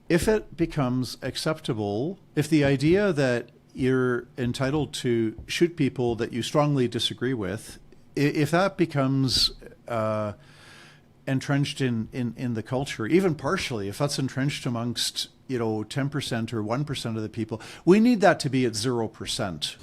if it becomes acceptable, if the idea that you're entitled to shoot people that you strongly disagree with, if that becomes entrenched in the culture, even partially, if that's entrenched amongst 10% or 1% of the people, we need that to be at 0%.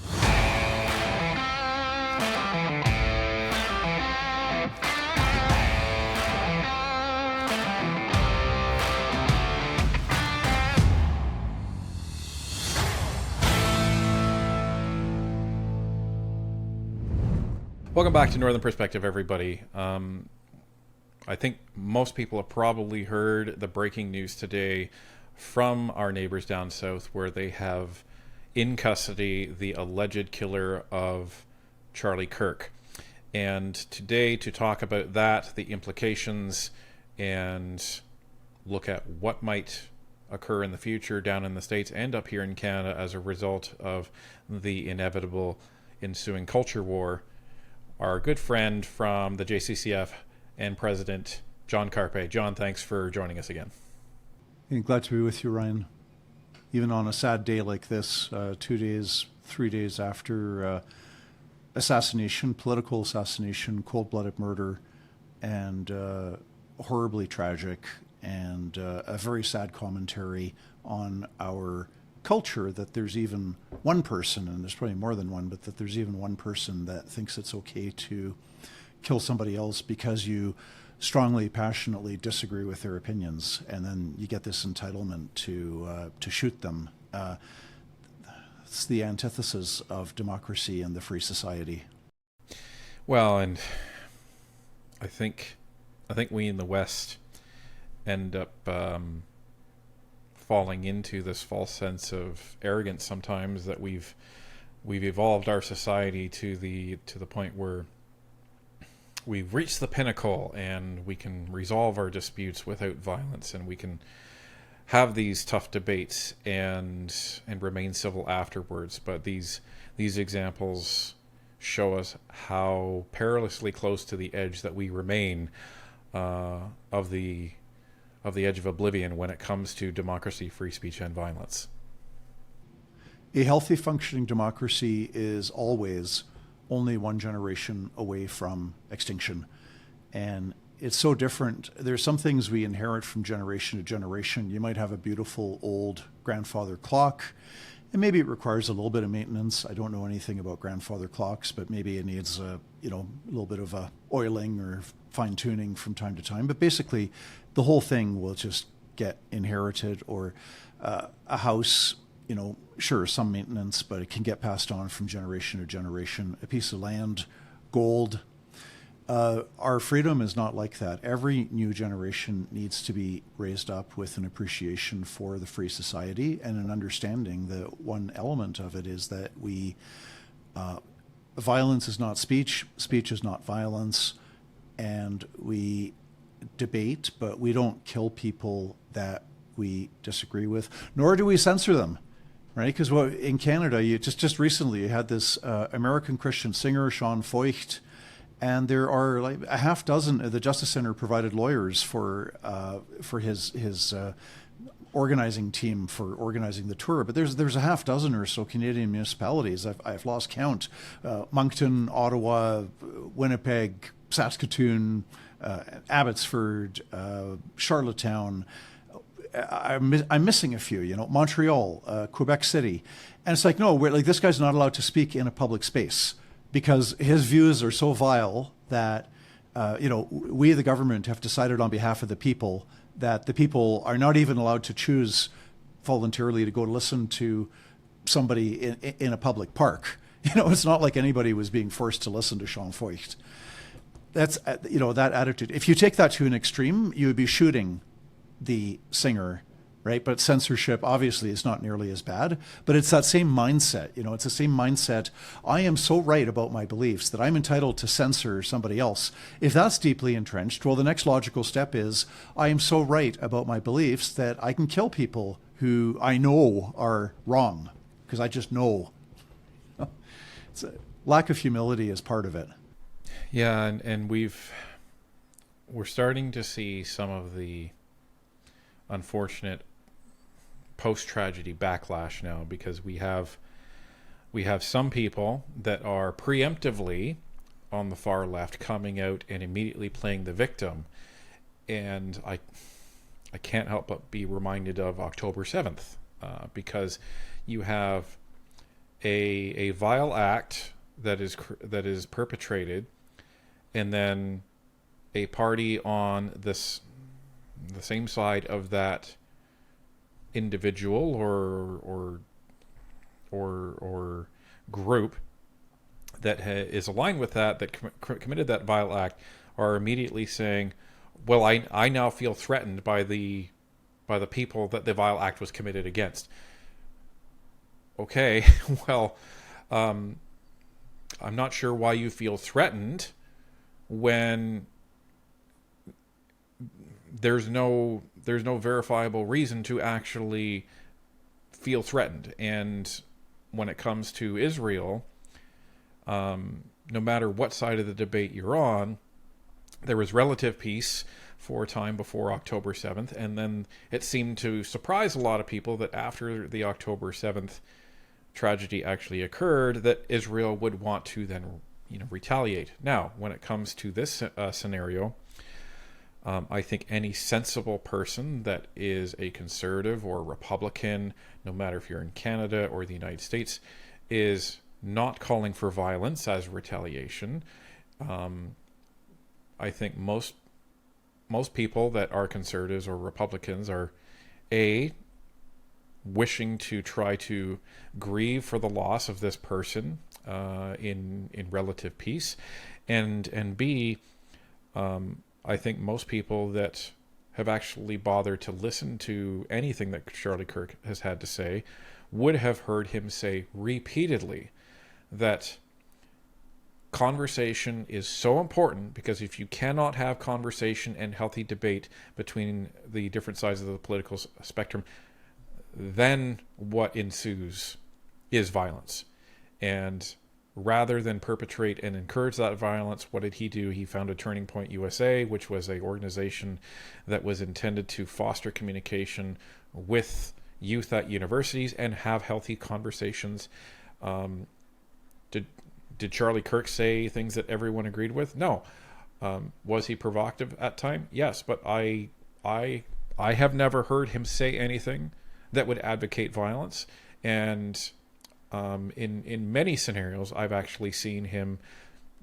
Welcome back to Northern Perspective, everybody. I think most people have probably heard the breaking news today from our neighbors down south, where they have in custody the alleged killer of Charlie Kirk. And today, to talk about that, the implications, and look at what might occur in the future down in the States and up here in Canada as a result of the inevitable ensuing culture war, our good friend from the JCCF and President John Carpe. John, thanks for joining us again. Glad to be with you, Ryan. Even on a sad day like this, 2 days, 3 days after assassination, political assassination, cold-blooded murder, and horribly tragic, and a very sad commentary on our culture that there's even one person, and there's probably more than one, but that there's even one person that thinks it's okay to kill somebody else because you strongly, passionately disagree with their opinions, and then you get this entitlement to shoot them. It's the antithesis of democracy and the free society. Well, and I think we in the West end up falling into this false sense of arrogance sometimes, that we've evolved our society to the point where we've reached the pinnacle and we can resolve our disputes without violence, and we can have these tough debates and remain civil afterwards. But these examples show us how perilously close to the edge that we remain of the edge of oblivion when it comes to democracy, free speech, and violence. A healthy functioning democracy is always only one generation away from extinction. And it's so different. There's some things we inherit from generation to generation. You might have a beautiful old grandfather clock, and maybe it requires a little bit of maintenance. I don't know anything about grandfather clocks, but maybe it needs a little bit of a oiling or fine tuning from time to time. But basically, the whole thing will just get inherited, or a house, sure, some maintenance, but it can get passed on from generation to generation. A piece of land, gold. Our freedom is not like that. Every new generation needs to be raised up with an appreciation for the free society and an understanding that one element of it is that violence is not speech, speech is not violence, and we debate, but we don't kill people that we disagree with, nor do we censor them. Right, because in Canada, you just recently you had this American Christian singer, Sean Feucht, and there are like a half dozen. The Justice Center provided lawyers for his organizing team for organizing the tour. But there's a half dozen or so Canadian municipalities. I've lost count: Moncton, Ottawa, Winnipeg, Saskatoon, Abbotsford, Charlottetown. I'm missing a few, Montreal, Quebec City. And it's like, no, this guy's not allowed to speak in a public space because his views are so vile that, we, the government, have decided on behalf of the people that the people are not even allowed to choose voluntarily to go listen to somebody in a public park. It's not like anybody was being forced to listen to Sean Feucht. That's, that attitude. If you take that to an extreme, you would be shooting the singer, right? But censorship obviously is not nearly as bad, but it's that same mindset. It's the same mindset. I am so right about my beliefs that I'm entitled to censor somebody else. If that's deeply entrenched, well, the next logical step is I am so right about my beliefs that I can kill people who I know are wrong because I just know. It's a lack of humility is part of it. Yeah, and we're starting to see some of the unfortunate post-tragedy backlash now, because we have some people that are preemptively on the far left coming out and immediately playing the victim. And I can't help but be reminded of October 7th, because you have a vile act that is perpetrated, and then a party on the same side of that individual or group that is aligned with that committed that vile act, are immediately saying, well, I now feel threatened by the people that the vile act was committed against. Okay, well, I'm not sure why you feel threatened when there's no verifiable reason to actually feel threatened. And when it comes to Israel, no matter what side of the debate you're on, there was relative peace for a time before October 7th, and then it seemed to surprise a lot of people that after the October 7th tragedy actually occurred, that Israel would want to then, retaliate. Now, when it comes to this scenario, I think any sensible person that is a conservative or a Republican, no matter if you're in Canada or the United States, is not calling for violence as retaliation. I think most people that are conservatives or Republicans are wishing to try to grieve for the loss of this person in relative peace, and B, I think most people that have actually bothered to listen to anything that Charlie Kirk has had to say would have heard him say repeatedly that conversation is so important, because if you cannot have conversation and healthy debate between the different sides of the political spectrum, then what ensues is violence. And rather than perpetrate and encourage that violence, what did he do? He founded Turning Point USA, which was an organization that was intended to foster communication with youth at universities and have healthy conversations. Did Charlie Kirk say things that everyone agreed with? No. Was he provocative at time? Yes, but I have never heard him say anything that would advocate violence. And in many scenarios, I've actually seen him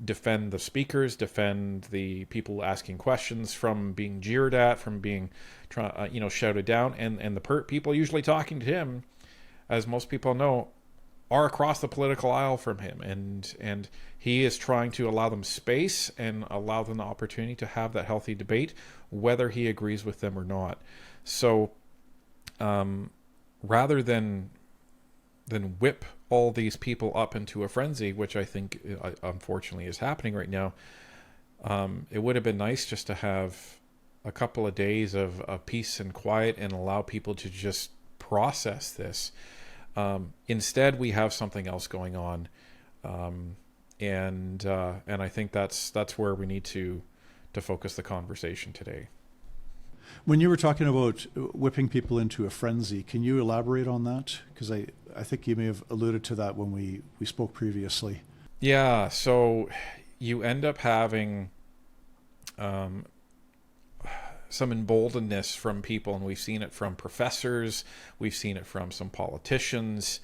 defend the speakers, defend the people asking questions from being jeered at, from being shouted down, and the people usually talking to him, as most people know, are across the political aisle from him, and he is trying to allow them space and allow them the opportunity to have that healthy debate, whether he agrees with them or not. So rather than whip all these people up into a frenzy, which I think unfortunately is happening right now, it would have been nice just to have a couple of days of peace and quiet and allow people to just process this. Instead, we have something else going on, and I think that's where we need to focus the conversation today. When you were talking about whipping people into a frenzy, can you elaborate on that? Because I think you may have alluded to that when we spoke previously. Yeah, so you end up having some emboldenedness from people, and we've seen it from professors, we've seen it from some politicians.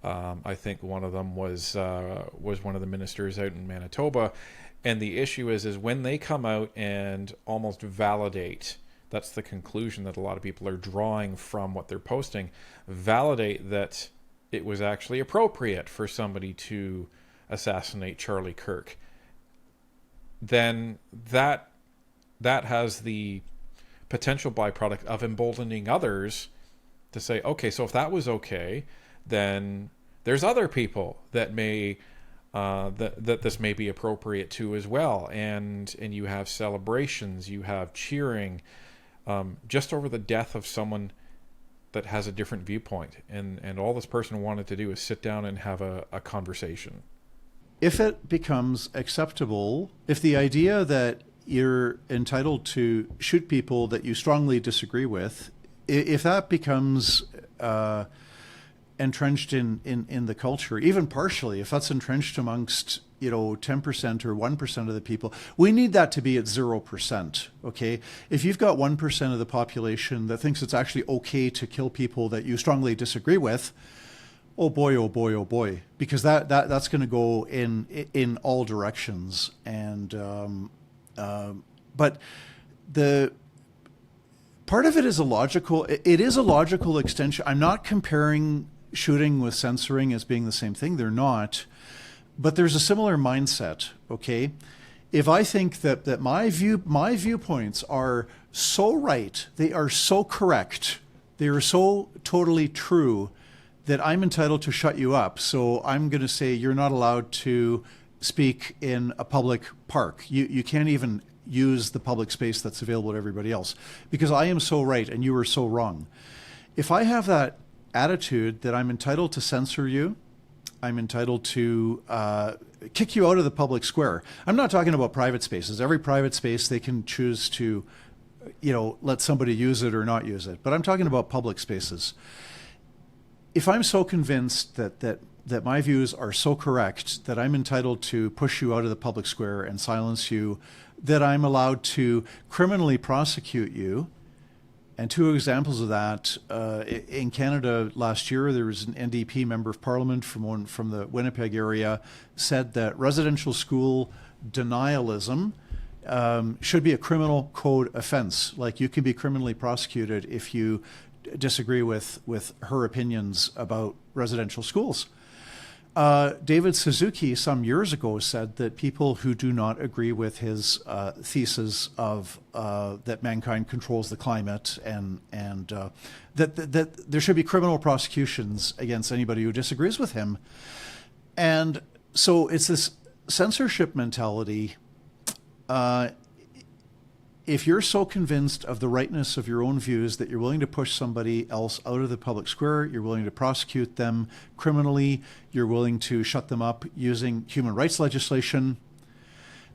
I think one of them was one of the ministers out in Manitoba, and the issue is when they come out and almost validate, that's the conclusion that a lot of people are drawing from what they're posting, validate that it was actually appropriate for somebody to assassinate Charlie Kirk, then that has the potential byproduct of emboldening others to say, okay, so if that was okay, then there's other people that may that this may be appropriate to as well, and you have celebrations, you have cheering, just over the death of someone that has a different viewpoint, and all this person wanted to do is sit down and have a conversation. If it becomes acceptable, if the idea that you're entitled to shoot people that you strongly disagree with, if that becomes entrenched in the culture, even partially, if that's entrenched amongst 10% or 1% of the people, we need that to be at 0%. Okay, if you've got 1% of the population that thinks it's actually okay to kill people that you strongly disagree with, oh boy, oh boy, oh boy, because that's going to go in all directions. And but the part of it is it is a logical extension. I'm not comparing shooting with censoring as being the same thing. They're not. But there's a similar mindset, okay? If I think that my viewpoints are so right, they are so correct, they are so totally true, that I'm entitled to shut you up. So I'm going to say you're not allowed to speak in a public park. You can't even use the public space that's available to everybody else because I am so right and you are so wrong. If I have that attitude that I'm entitled to censor you, I'm entitled to kick you out of the public square. I'm not talking about private spaces. Every private space, they can choose to, let somebody use it or not use it. But I'm talking about public spaces. If I'm so convinced that my views are so correct that I'm entitled to push you out of the public square and silence you, that I'm allowed to criminally prosecute you. And two examples of that, in Canada last year, there was an NDP member of parliament from the Winnipeg area said that residential school denialism should be a criminal code offense. Like you can be criminally prosecuted if you disagree with her opinions about residential schools. David Suzuki some years ago said that people who do not agree with his thesis of that mankind controls the climate and that there should be criminal prosecutions against anybody who disagrees with him. And so it's this censorship mentality. If you're so convinced of the rightness of your own views that you're willing to push somebody else out of the public square, you're willing to prosecute them criminally, you're willing to shut them up using human rights legislation,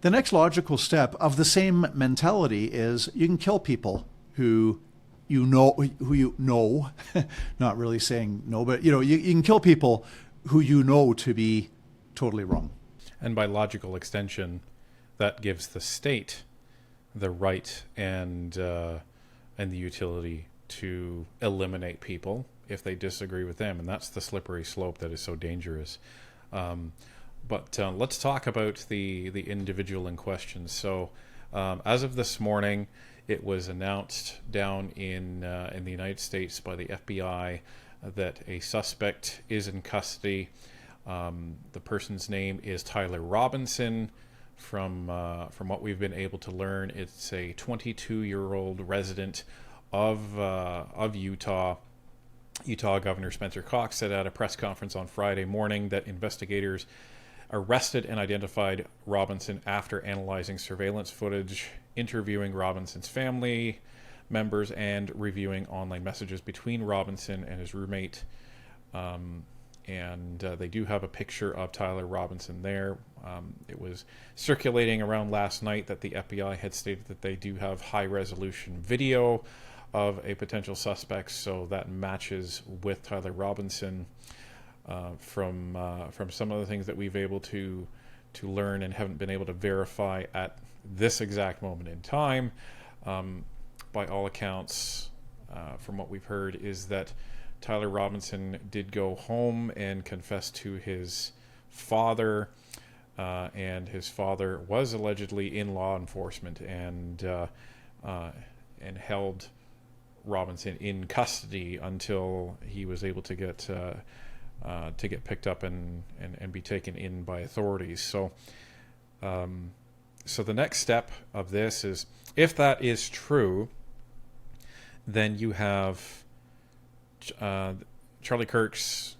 the next logical step of the same mentality is you can kill people who you know, not really saying no, but you can kill people who you know to be totally wrong. And by logical extension, that gives the state the right and the utility to eliminate people if they disagree with them, and that's the slippery slope that is so dangerous. But let's talk about the individual in question. So, as of this morning, it was announced down in the United States by the FBI that a suspect is in custody. The person's name is Tyler Robinson. From what we've been able to learn, it's a 22-year-old resident of Utah. Utah Governor Spencer Cox said at a press conference on Friday morning that investigators arrested and identified Robinson after analyzing surveillance footage, interviewing Robinson's family members, and reviewing online messages between Robinson and his roommate. And they do have a picture of Tyler Robinson there. It was circulating around last night that the FBI had stated that they do have high-resolution video of a potential suspect, so that matches with Tyler Robinson. From some of the things that we've able to learn and haven't been able to verify at this exact moment in time, by all accounts, from what we've heard, is that Tyler Robinson did go home and confess to his father, and his father was allegedly in law enforcement and held Robinson in custody until he was able to get picked up and be taken in by authorities. So the next step of this is, if that is true, then you have Charlie Kirk's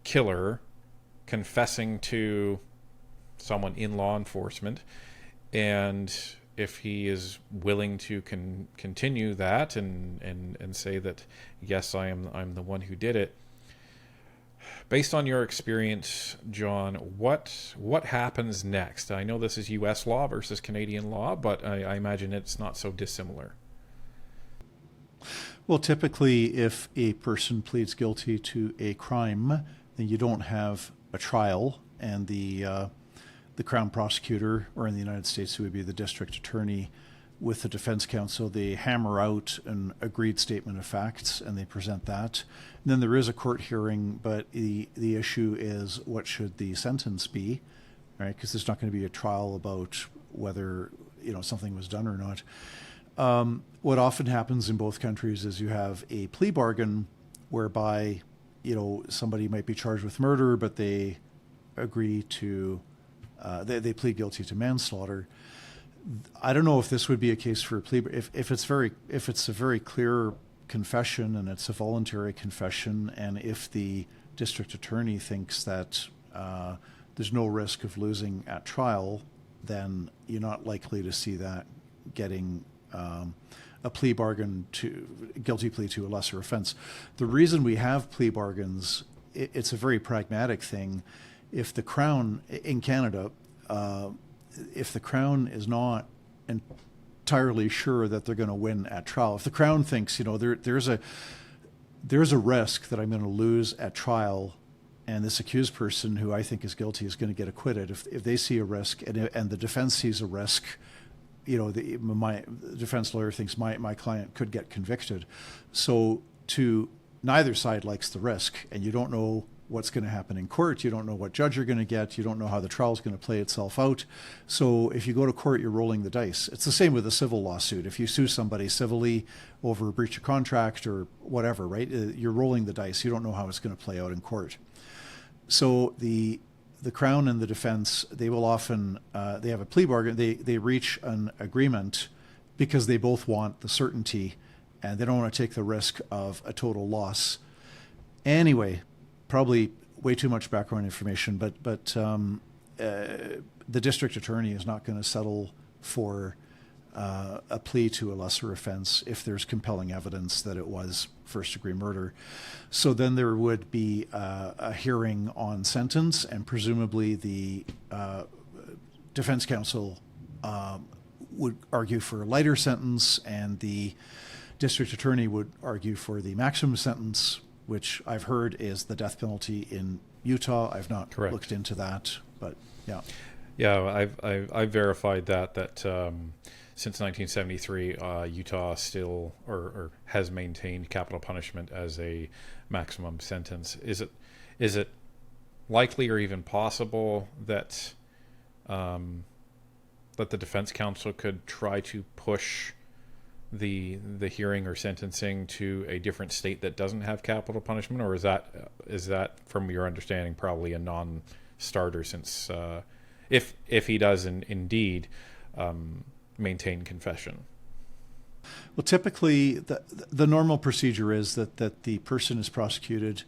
killer confessing to someone in law enforcement, and if he is willing to continue that and say that yes, I'm the one who did it. Based on your experience, John, what happens next? I know this is U.S. law versus Canadian law, but I imagine it's not so dissimilar. Well, typically, if a person pleads guilty to a crime, then you don't have a trial, and the Crown prosecutor, or in the United States, it would be the district attorney, with the defense counsel, they hammer out an agreed statement of facts and they present that. And then there is a court hearing, but the issue is what should the sentence be, right? Because there's not going to be a trial about whether something was done or not. What often happens in both countries is you have a plea bargain whereby somebody might be charged with murder, but they agree to they plead guilty to manslaughter. I don't know if this would be a case for a plea. If it's a very clear confession and it's a voluntary confession, and if the district attorney thinks that there's no risk of losing at trial, then you're not likely to see that getting a plea bargain to guilty plea to a lesser offense. The reason we have plea bargains, it's a very pragmatic thing. If the Crown in Canada, if the Crown is not entirely sure that they're going to win at trial, if the Crown thinks there's a risk that I'm going to lose at trial, and this accused person who I think is guilty is going to get acquitted, if they see a risk and the defense sees a risk, my defense lawyer thinks my client could get convicted. So neither side likes the risk, and you don't know what's going to happen in court. You don't know what judge you're going to get. You don't know how the trial is going to play itself out. So if you go to court, you're rolling the dice. It's the same with a civil lawsuit. If you sue somebody civilly over a breach of contract or whatever, right, you're rolling the dice. You don't know how it's going to play out in court. So the Crown and the defense, they will often, they have a plea bargain. They reach an agreement because they both want the certainty and they don't want to take the risk of a total loss. Anyway, probably way too much background information, but the district attorney is not going to settle for a plea to a lesser offense if there's compelling evidence that it was first-degree murder. So then there would be a hearing on sentence, and presumably the defense counsel would argue for a lighter sentence, and the district attorney would argue for the maximum sentence, which I've heard is the death penalty in Utah. I've not Correct. Looked into that, but yeah. Yeah, I've verified that since 1973, Utah still or has maintained capital punishment as a maximum sentence. Is it likely or even possible that that the defense counsel could try to push the hearing or sentencing to a different state that doesn't have capital punishment, or is that from your understanding probably a non-starter, since if he does indeed maintain confession? Well, typically the normal procedure is that the person is prosecuted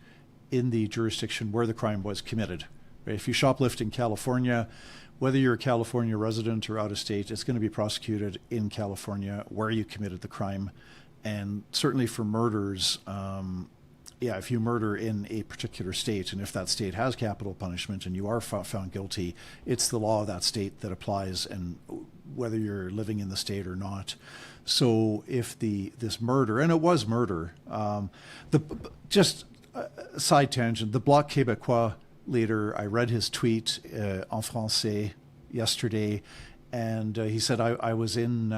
in the jurisdiction where the crime was committed. Right? If you shoplift in California, whether you're a California resident or out of state, it's going to be prosecuted in California where you committed the crime. And certainly for murders, if you murder in a particular state, and if that state has capital punishment and you are found guilty, it's the law of that state that applies, and whether you're living in the state or not. So if this murder, and it was murder, side tangent, the Bloc Québécois leader, I read his tweet en français yesterday, and he said, I was in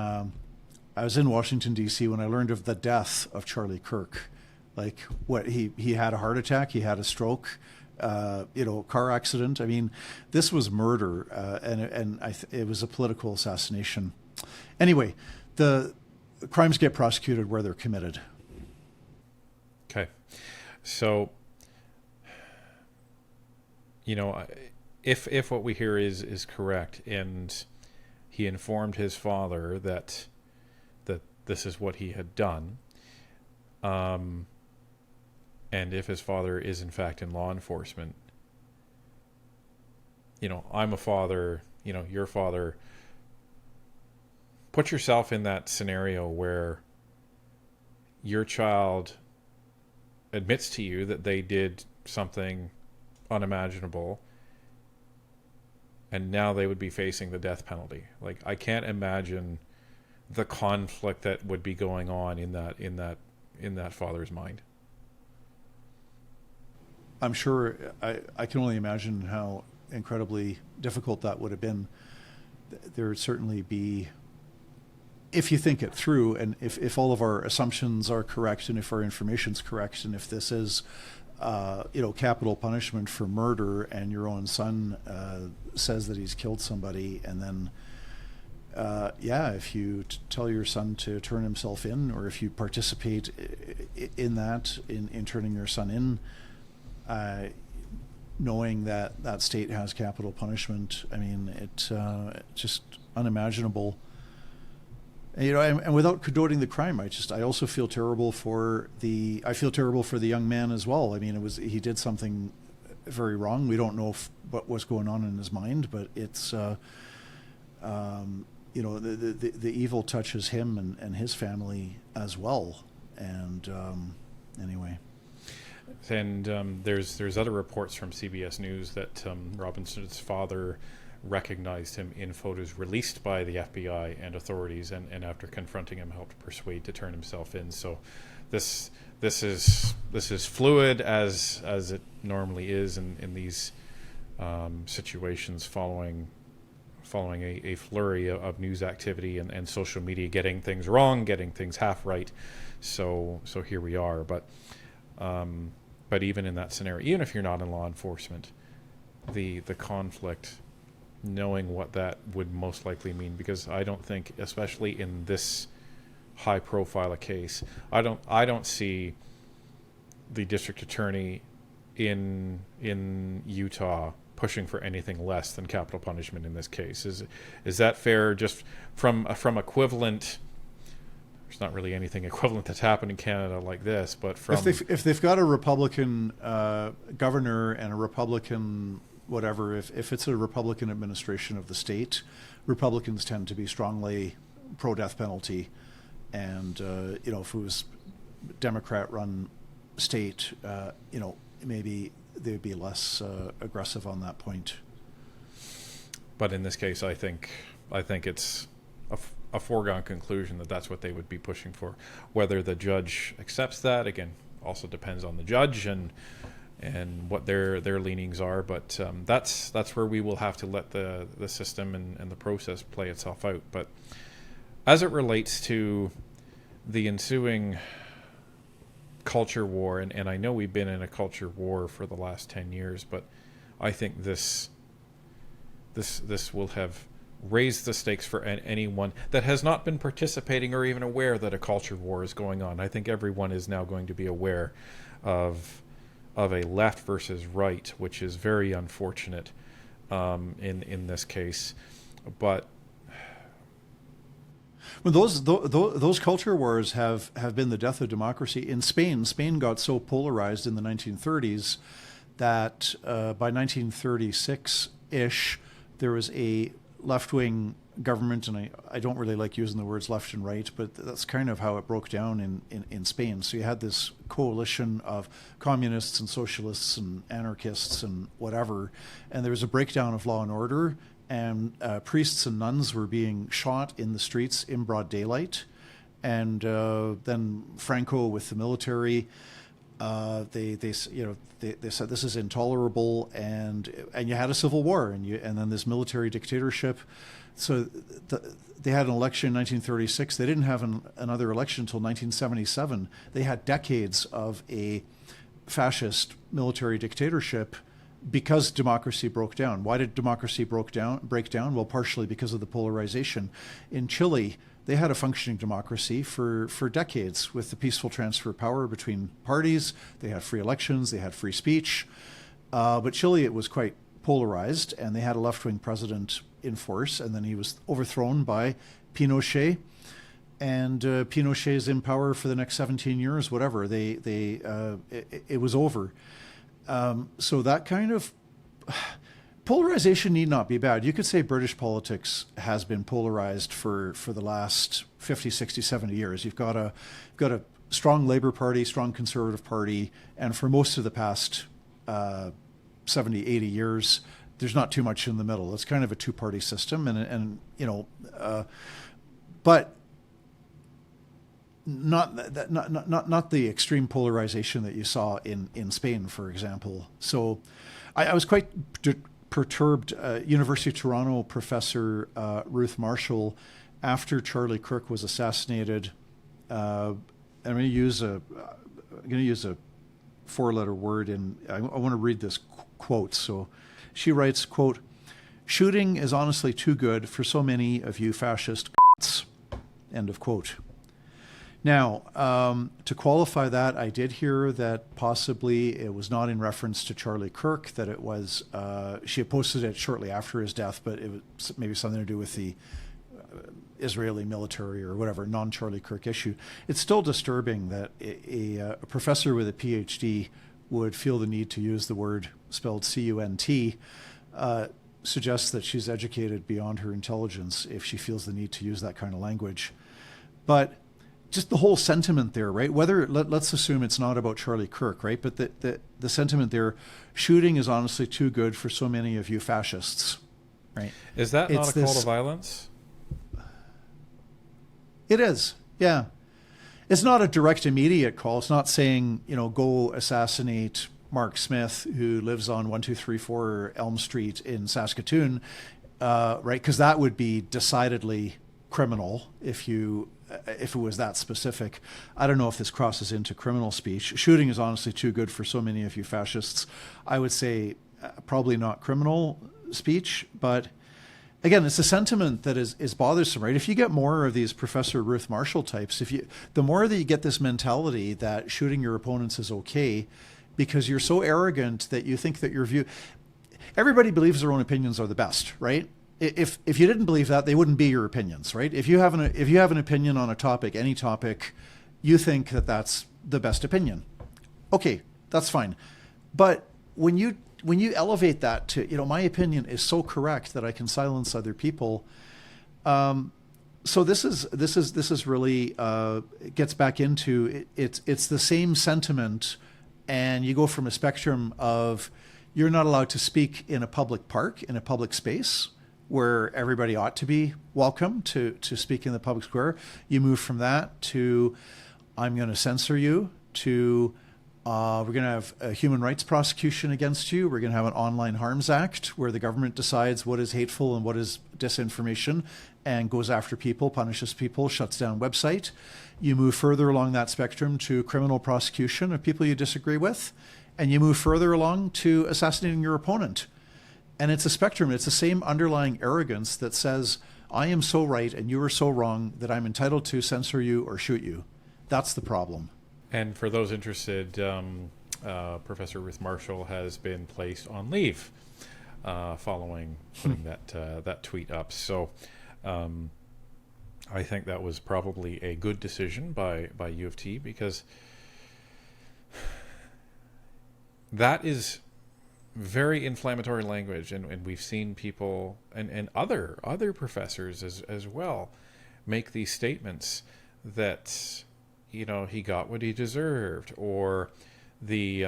Washington, D.C. when I learned of the death of Charlie Kirk. Like, what, he had a heart attack, he had a stroke, car accident. I mean, this was murder, and it was a political assassination. Anyway, the crimes get prosecuted where they're committed. Okay. So, if what we hear is correct, and he informed his father that this is what he had done, and if his father is in fact in law enforcement, I'm a father, your father. Put yourself in that scenario where your child admits to you that they did something unimaginable, and now they would be facing the death penalty. Like, I can't imagine the conflict that would be going on in that in that father's mind. I'm sure, I can only imagine how incredibly difficult that would have been. There would certainly be, if you think it through, and if all of our assumptions are correct, and if our information's correct, and if this is, capital punishment for murder, and your own son says that he's killed somebody, and then, if you tell your son to turn himself in, or if you participate in that, in turning your son in, knowing that that state has capital punishment, I mean, it's just unimaginable. And without condoning the crime, I also feel terrible for the young man as well. I mean, he did something very wrong. We don't know what was going on in his mind, but it's the evil touches him and his family as well. And anyway. And there's other reports from CBS News that Robinson's father recognized him in photos released by the FBI and authorities, and after confronting him, helped persuade to turn himself in. So this is fluid as it normally is in these situations following a flurry of news activity and social media getting things wrong, getting things half right. So here we are. But even in that scenario, even if you're not in law enforcement, the conflict, knowing what that would most likely mean, because I don't think, especially in this high profile a case, I don't see the district attorney in Utah pushing for anything less than capital punishment in this case. Is that fair? Just from equivalent. There's not really anything equivalent that's happened in Canada like this, but from if they've got a Republican governor and a Republican whatever, if it's a Republican administration of the state, Republicans tend to be strongly pro-death penalty, and if it was Democrat-run state, maybe they'd be less aggressive on that point. But in this case, I think it's a foregone conclusion that that's what they would be pushing for. Whether the judge accepts that, again, also depends on the judge and what their leanings are. But that's where we will have to let the system and the process play itself out. But as it relates to the ensuing culture war, and I know we've been in a culture war for the last 10 years, but I think this will have raised the stakes for anyone that has not been participating or even aware that a culture war is going on. I think everyone is now going to be aware of a left versus right, which is very unfortunate in this case. But well, those culture wars have been the death of democracy. In Spain got so polarized in the 1930s that by 1936-ish, there was a left-wing government, and I don't really like using the words left and right, but that's kind of how it broke down in Spain. So you had this coalition of communists and socialists and anarchists and whatever, and there was a breakdown of law and order, and priests and nuns were being shot in the streets in broad daylight. And then Franco with the military, they said this is intolerable, and you had a civil war, and then this military dictatorship. So they had an election in 1936. They didn't have another election until 1977. They had decades of a fascist military dictatorship because democracy broke down. Why did democracy break down? Well, partially because of the polarization. In Chile, they had a functioning democracy for decades with the peaceful transfer of power between parties. They had free elections, they had free speech. But Chile, it was quite polarized, and they had a left-wing president in force, and then he was overthrown by Pinochet. And Pinochet is in power for the next 17 years, whatever. It was over. So that kind of polarization need not be bad. You could say British politics has been polarized for the last 50, 60, 70 years. You've got a strong Labour Party, strong Conservative Party, and for most of the past 70, 80 years, there's not too much in the middle. It's kind of a two-party system, but not the extreme polarization that you saw in Spain, for example. So I was quite perturbed. University of Toronto professor Ruth Marshall, after Charlie Kirk was assassinated, I'm going to use a four-letter word, and I want to read this quote. So she writes, quote, "Shooting is honestly too good for so many of you fascist c***s," end of quote. Now, to qualify that, I did hear that possibly it was not in reference to Charlie Kirk, that it was, she had posted it shortly after his death, but it was maybe something to do with the Israeli military or whatever, non-Charlie Kirk issue. It's still disturbing that a professor with a PhD would feel the need to use the word spelled C-U-N-T, suggests that she's educated beyond her intelligence if she feels the need to use that kind of language. But just the whole sentiment there, right? Whether, let's assume it's not about Charlie Kirk, right? But the sentiment there, shooting is honestly too good for so many of you fascists, right? Is that not a call to violence? It is, yeah. It's not a direct, immediate call. It's not saying, go assassinate Mark Smith, who lives on 1234 Elm Street in Saskatoon, right? Because that would be decidedly criminal if it was that specific. I don't know if this crosses into criminal speech. Shooting is honestly too good for so many of you fascists. I would say probably not criminal speech, but again, it's a sentiment that is bothersome, right? If you get more of these Professor Ruth Marshall types, the more that you get this mentality that shooting your opponents is okay, because you're so arrogant that you think that your view, everybody believes their own opinions are the best, right? If you didn't believe that, they wouldn't be your opinions, right? If you have an opinion on a topic, any topic, you think that that's the best opinion. Okay, that's fine. But when you elevate that to, my opinion is so correct that I can silence other people. So this is really gets back into it's the same sentiment, and you go from a spectrum of you're not allowed to speak in a public park, in a public space, where everybody ought to be welcome to speak in the public square. You move from that to I'm going to censor you, to we're going to have a human rights prosecution against you. We're going to have an online harms act where the government decides what is hateful and what is disinformation and goes after people, punishes people, shuts down website. You move further along that spectrum to criminal prosecution of people you disagree with, and you move further along to assassinating your opponent. And it's a spectrum. It's the same underlying arrogance that says, I am so right and you are so wrong that I'm entitled to censor you or shoot you. That's the problem. And for those interested, Professor Ruth Marshall has been placed on leave following putting that tweet up. So I think that was probably a good decision by U of T, because that is very inflammatory language, and we've seen people and other professors as well make these statements that he got what he deserved, or the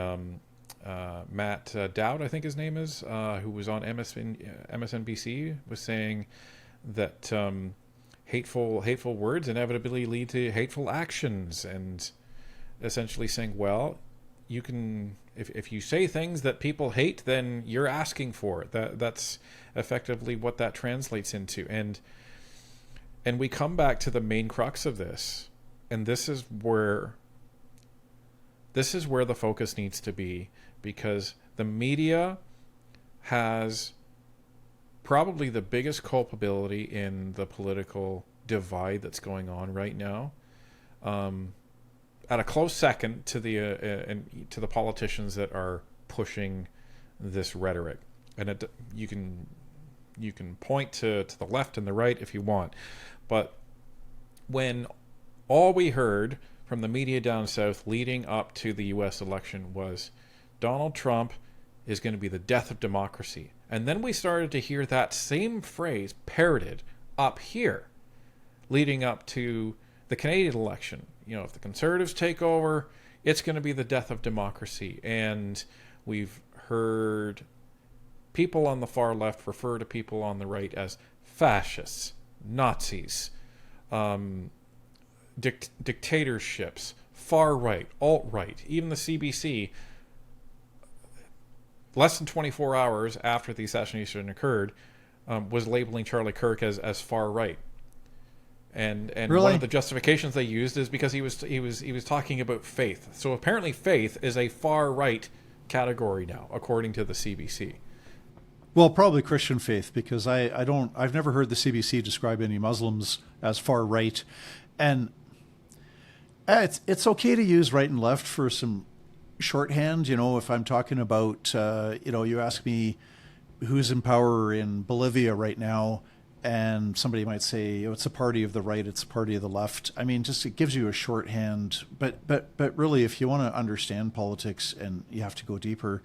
Matt Dowd, I think his name is, who was on MSNBC, was saying that hateful words inevitably lead to hateful actions, and essentially saying, well, you can, if you say things that people hate, then you're asking for it. That's effectively what that translates into. And we come back to the main crux of this, and this is where the focus needs to be, because the media has probably the biggest culpability in the political divide that's going on right now. At a close second to the politicians that are pushing this rhetoric, and you can point to the left and the right if you want, but when all we heard from the media down south leading up to the U.S. election was Donald Trump is going to be the death of democracy, and then we started to hear that same phrase parroted up here leading up to the Canadian election. If the Conservatives take over, it's going to be the death of democracy. And we've heard people on the far left refer to people on the right as fascists, Nazis. dictatorships, far right, alt right, even the CBC, less than 24 hours after the assassination occurred, was labeling Charlie Kirk as far right. And Really? one of the justifications they used is because he was talking about faith. So apparently faith is a far right category now, according to the CBC. Well, probably Christian faith, because I've never heard the CBC describe any Muslims as far right. And it's okay to use right and left for some shorthand. If I'm talking about, you ask me who's in power in Bolivia right now, and somebody might say, it's a party of the right, it's a party of the left. I mean, just it gives you a shorthand. But really, if you want to understand politics, and you have to go deeper,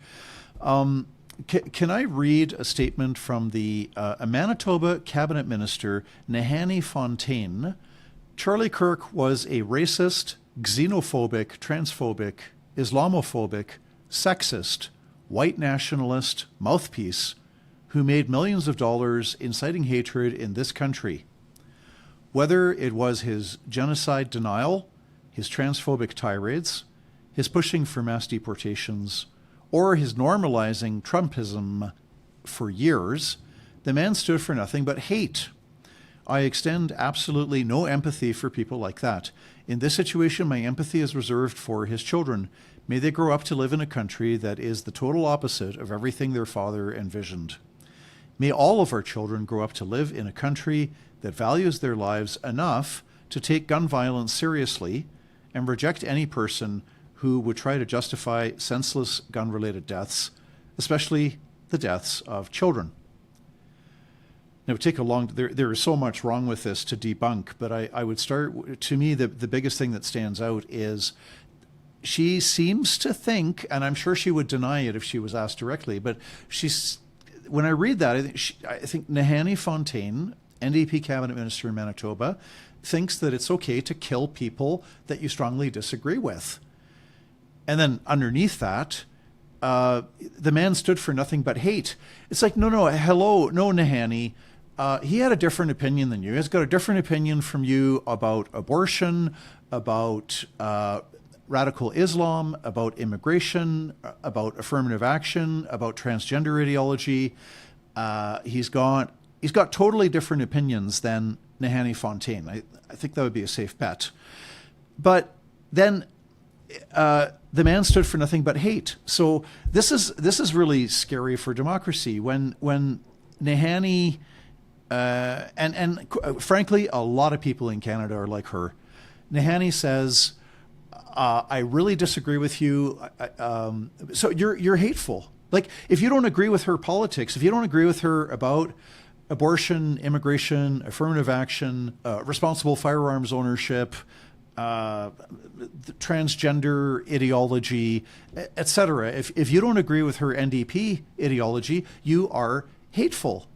can I read a statement from a Manitoba cabinet minister, Nahanni Fontaine? Charlie Kirk was a racist, xenophobic, transphobic, Islamophobic, sexist, white nationalist mouthpiece who made millions of dollars inciting hatred in this country. Whether it was his genocide denial, his transphobic tirades, his pushing for mass deportations, or his normalizing Trumpism for years, the man stood for nothing but hate. I extend absolutely no empathy for people like that. In this situation, my empathy is reserved for his children. May they grow up to live in a country that is the total opposite of everything their father envisioned. May all of our children grow up to live in a country that values their lives enough to take gun violence seriously and reject any person who would try to justify senseless gun-related deaths, especially the deaths of children. Now, there is so much wrong with this to debunk, but I would start, to me, the biggest thing that stands out is she seems to think, and I'm sure she would deny it if she was asked directly, but when I read that, I think Nahanni Fontaine, NDP cabinet minister in Manitoba, thinks that it's okay to kill people that you strongly disagree with. And then underneath that, the man stood for nothing but hate. It's like, no, Nahanni. He had a different opinion than you. He's got a different opinion from you about abortion, about radical Islam, about immigration, about affirmative action, about transgender ideology. He's got totally different opinions than Nahanni Fontaine. I think that would be a safe bet. But then the man stood for nothing but hate. So this is really scary for democracy when Nahanni and frankly, a lot of people in Canada are like her. Nahanni says, I really disagree with you. So you're hateful. Like, if you don't agree with her politics, if you don't agree with her about abortion, immigration, affirmative action, responsible firearms ownership, transgender ideology, etc. If you don't agree with her NDP ideology, you are hateful.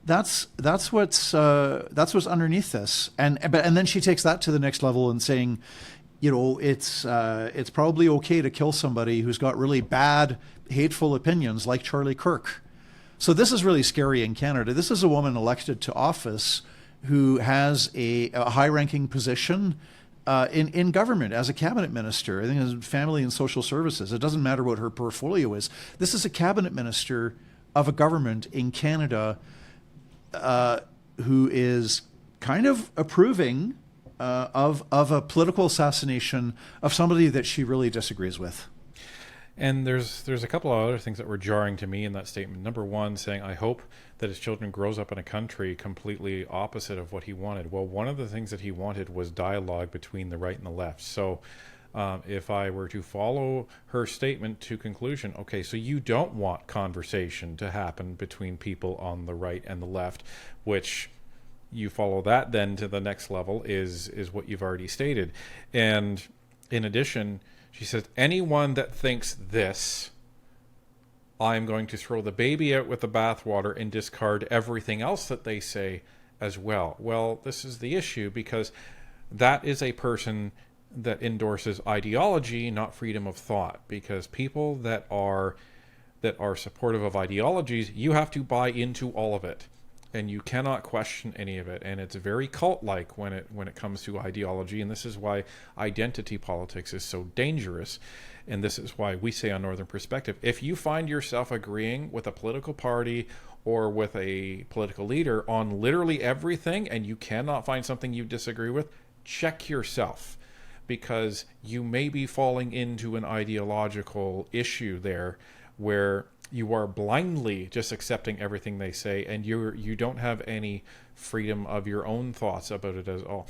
That's what's underneath this. And then she takes that to the next level and saying, it's probably okay to kill somebody who's got really bad, hateful opinions like Charlie Kirk. So this is really scary in Canada. This is a woman elected to office who has a high-ranking position in government as a cabinet minister. I think it's family and social services. It doesn't matter what her portfolio is. This is a cabinet minister of a government in Canada who is kind of approving of a political assassination of somebody that she really disagrees with. And there's a couple of other things that were jarring to me in that statement. Number one, saying, I hope that his children grows up in a country completely opposite of what he wanted. Well, one of the things that he wanted was dialogue between the right and the left. So if I were to follow her statement to conclusion, okay, so you don't want conversation to happen between people on the right and the left, which you follow that then to the next level is what you've already stated. And in addition, she says, anyone that thinks this, I'm going to throw the baby out with the bathwater and discard everything else that they say as well. Well, this is the issue, because that is a person that endorses ideology, not freedom of thought. Because people that are supportive of ideologies, you have to buy into all of it. and you cannot question any of it. And it's very cult-like when it comes to ideology. And this is why identity politics is so dangerous. And this is why we say on Northern Perspective, if you find yourself agreeing with a political party or with a political leader on literally everything, and you cannot find something you disagree with, check yourself, because you may be falling into an ideological issue there where you are blindly just accepting everything they say, and you don't have any freedom of your own thoughts about it at all.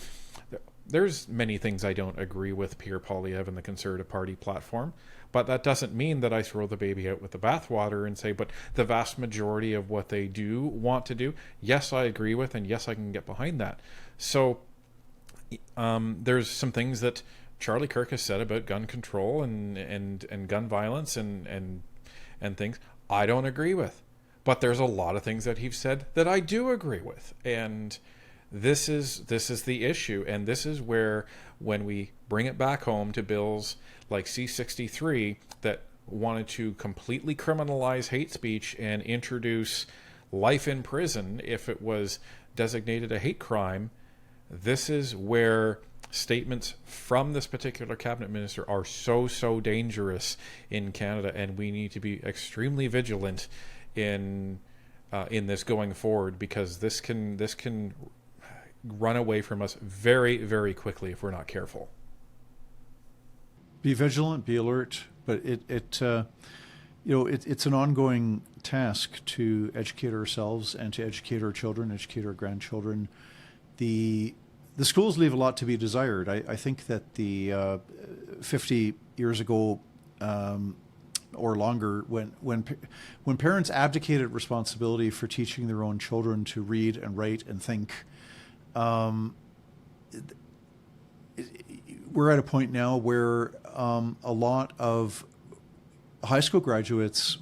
There's many things I don't agree with Pierre Poilievre and the Conservative Party platform, but that doesn't mean that I throw the baby out with the bathwater and say, but the vast majority of what they do want to do, yes, I agree with, and yes, I can get behind that. So there's some things that Charlie Kirk has said about gun control and gun violence and things I don't agree with. But there's a lot of things that he's said that I do agree with. And this is the issue. And this is where, when we bring it back home to bills like C-63 that wanted to completely criminalize hate speech and introduce life in prison if it was designated a hate crime, this is where statements from this particular cabinet minister are so dangerous in Canada, and we need to be extremely vigilant in this going forward, because this can run away from us very, very quickly if we're not careful. Be vigilant, be alert, but it's an ongoing task to educate ourselves and to educate our children, educate our grandchildren. The schools leave a lot to be desired. I think that the 50 years ago or longer, when parents abdicated responsibility for teaching their own children to read and write and think, we're at a point now where a lot of high school graduates,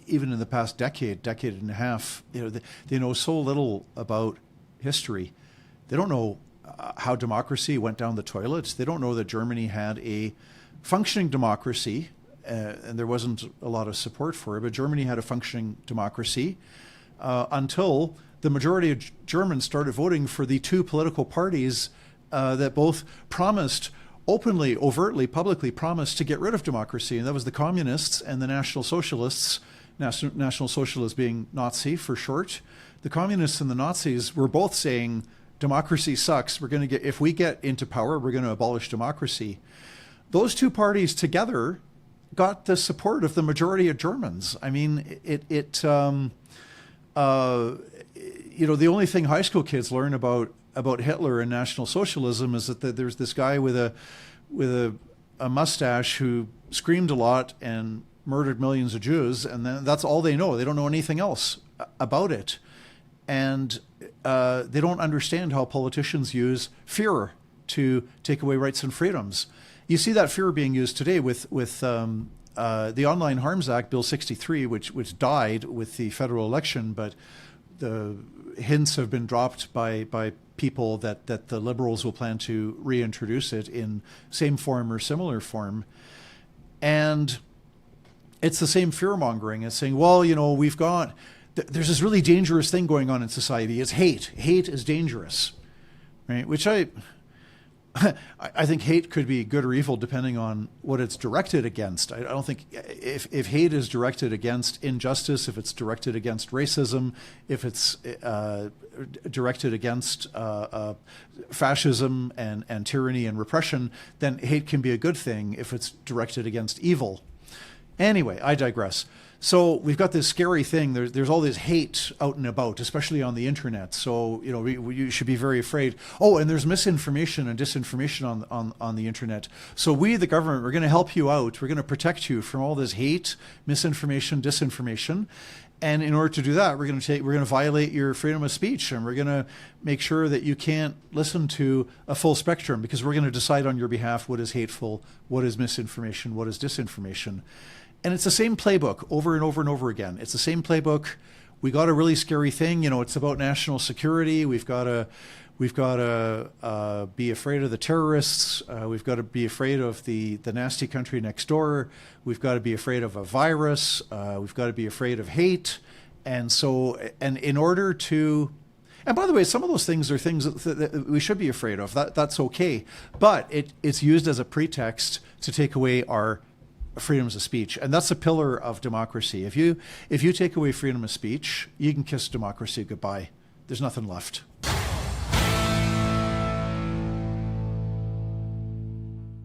even in the past decade and a half, they know so little about history. They don't know how democracy went down the toilet. They don't know that Germany had a functioning democracy, and there wasn't a lot of support for it, but Germany had a functioning democracy until the majority of Germans started voting for the two political parties that both promised openly, overtly, publicly promised to get rid of democracy, and that was the Communists and the National Socialists, National Socialists being Nazi for short. The Communists and the Nazis were both saying, democracy sucks. If we get into power, we're going to abolish democracy. Those two parties together got the support of the majority of Germans. I mean, the only thing high school kids learn about Hitler and National Socialism is that there's this guy with a mustache who screamed a lot and murdered millions of Jews, and that's all they know. They don't know anything else about it. And they don't understand how politicians use fear to take away rights and freedoms. You see that fear being used today with the Online Harms Act, Bill 63, which died with the federal election, but the hints have been dropped by people that the Liberals will plan to reintroduce it in same form or similar form. And it's the same fear-mongering. It's saying, well, there's this really dangerous thing going on in society. It's hate. Hate is dangerous, right? Which I think hate could be good or evil depending on what it's directed against. I don't think if hate is directed against injustice, if it's directed against racism, if it's directed against fascism and tyranny and repression, then hate can be a good thing if it's directed against evil. Anyway, I digress. So we've got this scary thing. There's all this hate out and about, especially on the internet. So you should be very afraid. Oh, and there's misinformation and disinformation on the internet. So we, the government, we're going to help you out. We're going to protect you from all this hate, misinformation, disinformation. And in order to do that, we're going to violate your freedom of speech, and we're going to make sure that you can't listen to a full spectrum, because we're going to decide on your behalf what is hateful, what is misinformation, what is disinformation. And it's the same playbook over and over and over again. It's the same playbook. We got a really scary thing. It's about national security. We've got to be afraid of the terrorists. We've got to be afraid of the nasty country next door. We've got to be afraid of a virus. We've got to be afraid of hate. And so, and in order to, and by the way, some of those things are things that we should be afraid of. That's okay. But it's used as a pretext to take away our freedoms of speech. And that's a pillar of democracy. If you take away freedom of speech, you can kiss democracy goodbye. There's nothing left.